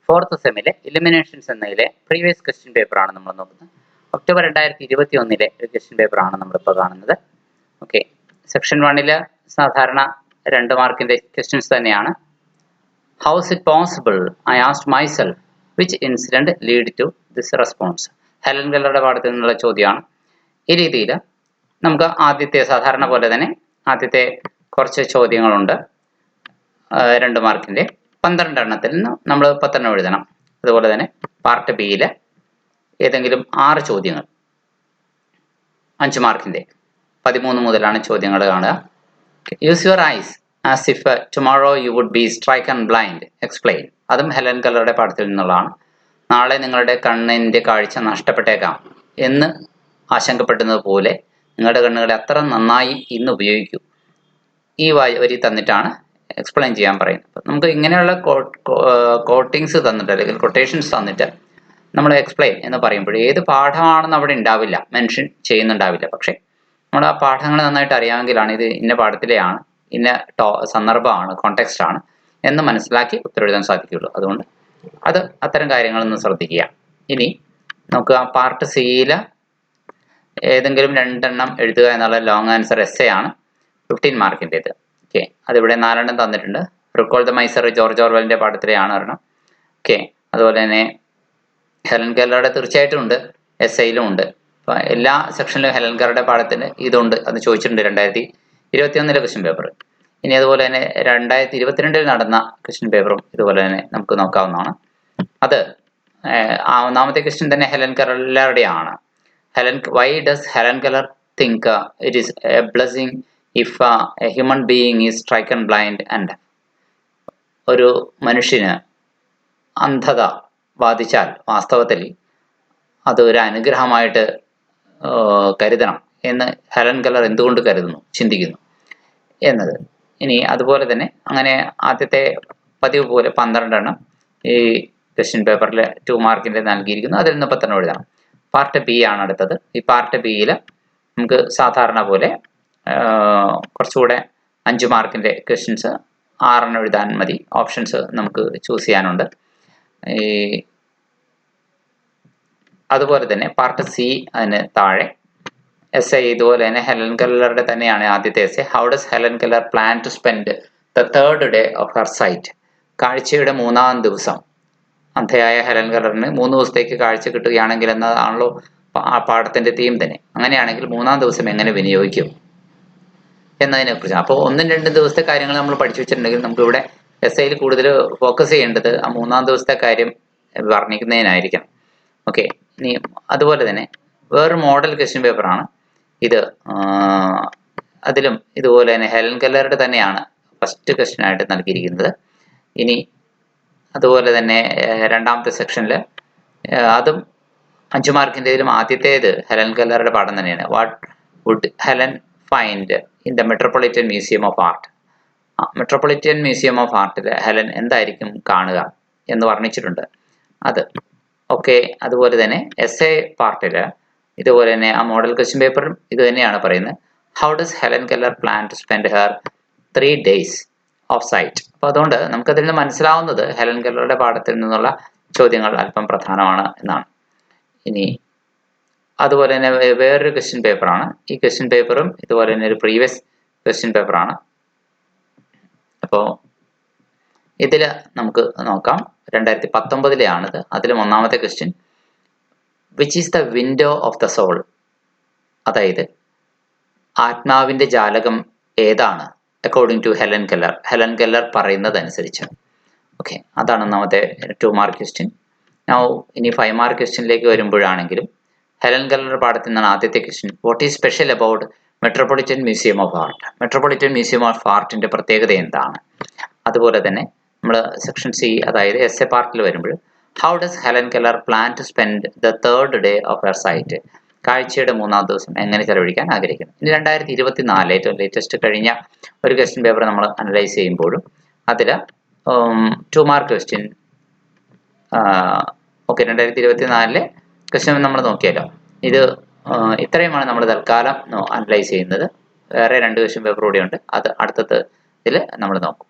Fourth സെമ്മിലെ ഇലിമിനേഷൻസ് എന്നതിലെ previous question പേപ്പറാണ് നമ്മൾ നോക്കുന്നത്. ഒക്ടോബർ 2021 ഒരു ക്വസ്റ്റ്യൻ പേപ്പറാണ് നമ്മളിപ്പോൾ കാണുന്നത്. ഓക്കെ, സെക്ഷൻ 1 സാധാരണ 2 മാർക്കിന്റെ ക്വസ്റ്റ്യൻസ് തന്നെയാണ്. How is it possible I asked myself which incident lead to this response. Helen കെല്ലറുടെ പാഠത്തിൽ നിന്നുള്ള ചോദ്യമാണ്. ഈ രീതിയിൽ നമുക്ക് ആദ്യത്തെ സാധാരണ പോലെ തന്നെ ആദ്യത്തെ കുറച്ച് ചോദ്യങ്ങളുണ്ട്. 2 മാർക്കിന്റെ 12 എണ്ണത്തിൽ നിന്ന് നമ്മൾ 10 എണ്ണം എഴുതണം. അതുപോലെ തന്നെ പാർട്ട് ബിയിൽ ഏതെങ്കിലും 6 ചോദ്യങ്ങൾ 5 മാർക്കിന്റെ 13 മുതലാണ് ചോദ്യങ്ങൾ കാണുക. Use your eyes as if tomorrow you would be stricken blind, explain. അതും ഹെലൻ കെല്ലറുടെ പാഠത്തിൽ നിന്നുള്ളതാണ്. നാളെ നിങ്ങളുടെ കണ്ണിന്റെ കാഴ്ച നഷ്ടപ്പെട്ടേക്കാം എന്ന് ആശങ്കപ്പെടുന്നത് പോലെ നിങ്ങളുടെ കണ്ണുകളെ അത്ര നന്നായി ഇന്ന് ഉപയോഗിക്കൂ. ഈ വരി തന്നിട്ടാണ് എക്സ്പ്ലെയിൻ ചെയ്യാൻ പറയുന്നത്. അപ്പം നമുക്ക് ഇങ്ങനെയുള്ള കോട്ടിങ്സ് തന്നിട്ട് അല്ലെങ്കിൽ കൊട്ടേഷൻസ് തന്നിട്ട് നമ്മൾ എക്സ്പ്ലെയിൻ എന്ന് പറയുമ്പോൾ ഏത് പാഠമാണെന്ന് അവിടെ ഉണ്ടാവില്ല, മെൻഷൻ ചെയ്യുന്നുണ്ടാവില്ല. പക്ഷേ നമ്മൾ ആ പാഠങ്ങൾ നന്നായിട്ട് അറിയാമെങ്കിലാണ് ഇത് ഇന്ന പാഠത്തിലെയാണ്, ഇന്ന സന്ദർഭമാണ്, കോണ്ടെക്സ്റ്റ് ആണ് എന്ന് മനസ്സിലാക്കി ഉത്തരം എഴുതാൻ സാധിക്കുകയുള്ളൂ. അതുകൊണ്ട് അത്തരം കാര്യങ്ങളൊന്ന് ശ്രദ്ധിക്കുക. ഇനി നമുക്ക് ആ പാർട്ട് സിയിൽ ഏതെങ്കിലും 2 എണ്ണം എഴുതുക എന്നുള്ള ലോങ് ആൻസർ എസ്സേ ആണ് 15 മാർക്കിൻ്റെത്. ഓക്കെ, അതിവിടെ 4 എണ്ണം തന്നിട്ടുണ്ട്. റിക്കോൾ ദ മൈസർ ജോർജ് ഓർവെലിന്റെ പാഠത്തിലെയാണ് ഒരെണ്ണം. ഓക്കെ, അതുപോലെ തന്നെ ഹെലൻ കെല്ലറുടെ തീർച്ചയായിട്ടും ഉണ്ട്, എസ്സേയിലും ഉണ്ട്. അപ്പം എല്ലാ സെക്ഷനിലും ഹെലൻ കെല്ലറുടെ പാഠത്തിന് ഇതുണ്ട്, അത് ചോദിച്ചിട്ടുണ്ട് 2021 ക്വസ്റ്റ്യൻ പേപ്പർ. ഇനി അതുപോലെ തന്നെ 2022 നടന്ന ക്വസ്റ്റ്യൻ പേപ്പറും ഇതുപോലെ തന്നെ നമുക്ക് നോക്കാവുന്നതാണ്. അത് ഒന്നാമത്തെ ക്വസ്റ്റ്യൻ തന്നെ Helen കെല്ലറുടെയാണ്. Why does Helen Keller think it is a blessing if a human being is stricken blind and deaf? ഒരു മനുഷ്യന് അന്ധത ബാധിച്ചാൽ വാസ്തവത്തിൽ അത് ഒരു അനുഗ്രഹമായിട്ട് കരുതണം എന്ന് ഹെലൻ കെല്ലർ എന്തുകൊണ്ട് കരുതുന്നു, ചിന്തിക്കുന്നു എന്നത്. ഇനി അതുപോലെ തന്നെ അങ്ങനെ ആദ്യത്തെ പതിവ് പോലെ 12 എണ്ണം ഈ ക്വസ്റ്റ്യൻ പേപ്പറിൽ 2 മാർക്കിൻ്റെ നൽകിയിരിക്കുന്നു. അതിൽ നിന്ന് 10 എണ്ണം എഴുതണം. പാർട്ട് ബി ആണ് അടുത്തത്. ഈ പാർട്ട് ബിയിൽ നമുക്ക് സാധാരണ പോലെ കുറച്ചുകൂടെ 5 മാർക്കിൻ്റെ ക്വസ്റ്റ്യൻസ് 6 എണ്ണം എഴുതാൻ മതി. ഓപ്ഷൻസ് നമുക്ക് ചൂസ് ചെയ്യാനുണ്ട്. അതുപോലെ തന്നെ പാർട്ട് സി അതിന് താഴെ എസ്സേ ഇതുപോലെ തന്നെ ഹെലൻ കെല്ലറുടെ തന്നെയാണ് ആദ്യത്തെ essay. How does Helen Keller plan to spend the third day of her sight. കാഴ്ചയുടെ 3-ാം ദിവസം അന്ധയായ ഹെലൻ കെല്ലറിന് 3 ദിവസത്തേക്ക് കാഴ്ച കിട്ടുകയാണെങ്കിൽ എന്നതാണല്ലോ ആ പാഠത്തിന്റെ തീം തന്നെ. അങ്ങനെയാണെങ്കിൽ 3-ാം ദിവസം എങ്ങനെ വിനിയോഗിക്കും എന്നതിനെ കുറിച്ച്. അപ്പോൾ 1-2 ദിവസത്തെ കാര്യങ്ങൾ നമ്മൾ പഠിച്ചു വെച്ചിട്ടുണ്ടെങ്കിൽ നമുക്ക് ഇവിടെ എസ്സേയിൽ കൂടുതൽ ഫോക്കസ് ചെയ്യേണ്ടത് ആ 3-ാം ദിവസത്തെ കാര്യം വർണ്ണിക്കുന്നതിനായിരിക്കണം. ഓക്കെ, ഇനി അതുപോലെ തന്നെ വേറൊരു മോഡൽ ക്വസ്റ്റ്യൻ പേപ്പറാണ് ഇത്. അതിലും ഇതുപോലെ തന്നെ ഹെലൻ കെല്ലറുടെ തന്നെയാണ് ഫസ്റ്റ് ക്വസ്റ്റ്യൻ ആയിട്ട് നൽകിയിരിക്കുന്നത്. ഇനി അതുപോലെ തന്നെ 2-ാമത്തെ സെക്ഷനിൽ അതും 5 മാർക്കിൻ്റെതിലും ആദ്യത്തേത് ഹെലൻ കെല്ലറുടെ പാഠം തന്നെയാണ്. What would Helen find in the Metropolitan Museum of Art. Metropolitan Museum of ആർട്ടിൽ ഹെലൻ എന്തായിരിക്കും കാണുക എന്ന് വർണ്ണിച്ചിട്ടുണ്ട്. അത് ഓക്കെ. അതുപോലെ തന്നെ എസ്സേ പാർട്ടിൽ ഇതുപോലെ തന്നെ ആ മോഡൽ ക്വസ്റ്റ്യൻ പേപ്പറും ഇത് തന്നെയാണ് പറയുന്നത്. How does Helen Keller plan to spend her 3 days of sight. അപ്പോൾ അതുകൊണ്ട് നമുക്കതിൽ നിന്ന് മനസ്സിലാവുന്നത് ഹെലൻ കെല്ലറുടെ പാഠത്തിൽ നിന്നുള്ള ചോദ്യങ്ങൾ അല്പം പ്രധാനമാണ് എന്നാണ്. ഇനി അതുപോലെ തന്നെ വേറൊരു ക്വസ്റ്റ്യൻ പേപ്പറാണ്. ഈ ക്വസ്റ്റ്യൻ പേപ്പറും ഇതുപോലെ തന്നെ ഒരു പ്രീവിയസ് ക്വസ്റ്റ്യൻ പേപ്പറാണ്. അപ്പോൾ ഇതിൽ നമുക്ക് നോക്കാം, 2019 അതിലും 1-ാമത്തെ question, which is the window of the soul. അതായത് ആത്മാവിന്റെ ജാലകം ഏതാണ് according to Helen Keller. Helen Keller പറയുന്നതനുസരിച്ച്. ഓക്കെ, അതാണ് 1-ാമത്തെ 2 മാർക്ക് ക്വസ്റ്റ്യൻ. ഇനി 5 മാർക്ക് ക്വസ്റ്റ്യനിലേക്ക് വരുമ്പോഴാണെങ്കിലും ഹെലൻ കെല്ലർ പാഠത്തിൽ നിന്നാണ് ആദ്യത്തെ question. What is special about Metropolitan Museum of Art. Metropolitan Museum of ആർട്ടിന്റെ പ്രത്യേകത എന്താണ്. അതുപോലെ തന്നെ നമ്മൾ സെക്ഷൻ സി അതായത് എസ്സേ പാർട്ടിൽ വരുമ്പോൾ how does Helen Keller plan to spend the third day of her sight. കാഴ്ചയുടെ 3-ാം ദിവസം എങ്ങനെ ചെലവഴിക്കാൻ ആഗ്രഹിക്കുന്നു. ഇനി 2024 ഏറ്റവും ലേറ്റസ്റ്റ് കഴിഞ്ഞ ഒരു ക്വസ്റ്റ്യൻ പേപ്പർ നമ്മൾ അനലൈസ് ചെയ്യുമ്പോഴും അതിൽ 2 മാർക്ക് ക്വസ്റ്റ്യൻ. ഓക്കെ, 2024 ക്വസ്റ്റ്യൻ നമ്മൾ നോക്കിയാലോ. ഇത് ഇത്രയുമാണ് നമ്മൾ തൽക്കാലം അനലൈസ് ചെയ്യുന്നത്. വേറെ 2 ക്വസ്റ്റ്യൻ പേപ്പർ കൂടിയുണ്ട്, അത് അടുത്തത് ഇതിൽ നമ്മൾ നോക്കും.